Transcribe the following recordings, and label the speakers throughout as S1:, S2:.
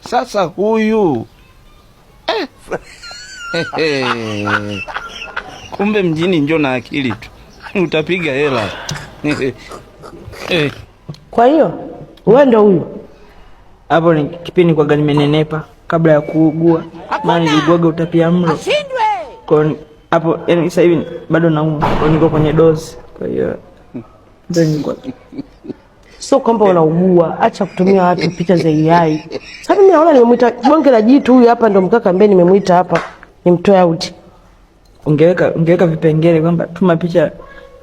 S1: Sasa huyu kumbe mjini njo na akili tu, utapiga hela.
S2: Kwa hiyo wewe ndo huyu
S3: hapo? Ni kipindi kwa gani nimenenepa kabla ya kuugua, maana niliguaga utapiamlo. Kwa hapo yani sasa hivi bado naumwa, kwa niko kwenye dozi. Kwa hiyo ndio niko.
S2: Sio kwamba unaugua, acha kutumia watu picha za AI. Sasa mimi naona nimemuita bonge la jitu huyu hapa, ndo mkaka ambaye nimemuita hapa nimtoe out.
S3: Ungeweka vipengele kwamba tuma picha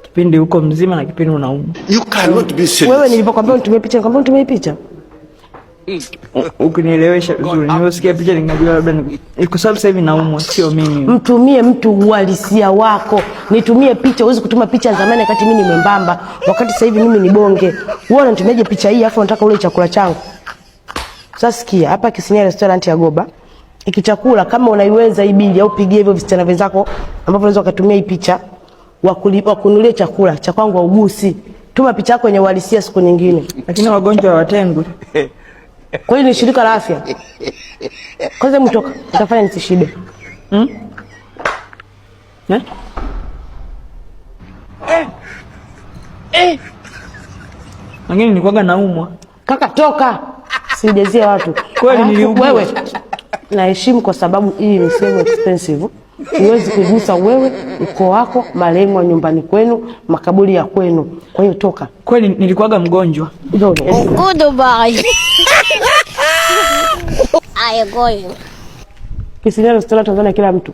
S3: kipindi huko mzima na kipindi unaumwa.
S4: You cannot be serious.
S2: Wewe nilipokuambia unitumie picha, nikwambia unitumie picha.
S3: Ukinielewesha vizuri, nimesikia picha ningajua labda iko sababu sasa hivi naumwa, sio mimi.
S2: Mtumie mtu uhalisia wako. Nitumie picha, uweze kutuma picha zamani wakati mimi ni mwembamba, wakati sasa hivi mimi ni bonge. Wewe unatumiaje picha hii afu unataka ule chakula changu? Sasa sikia, hapa Kisinia restaurant ya Goba. Iki chakula kama unaiweza hii bili au pigie hivyo visichana wenzako ambapo unaweza kutumia hii picha wakunulie chakula cha kwangu augusi. Tuma picha yako yenye uhalisia siku nyingine.
S3: Lakini wagonjwa hawatengwi.
S2: Kwa hiyo ni shirika la afya. Kwanza mtoka, utafanya nisishibe.
S3: Lakini nilikuwa naumwa.
S2: Kaka toka. Sijazie watu.
S3: Kweli niliugua.
S2: Wewe naheshimu kwa sababu hii ni sehemu expensive. Huwezi kugusa wewe, ukoo wako, marehemu wa nyumbani kwenu, makaburi ya kwenu. Kwa hiyo toka.
S3: Kweli nilikuwa mgonjwa.
S5: Goodbye. I am going.
S2: Kisinia restaurant Tanzania kila mtu.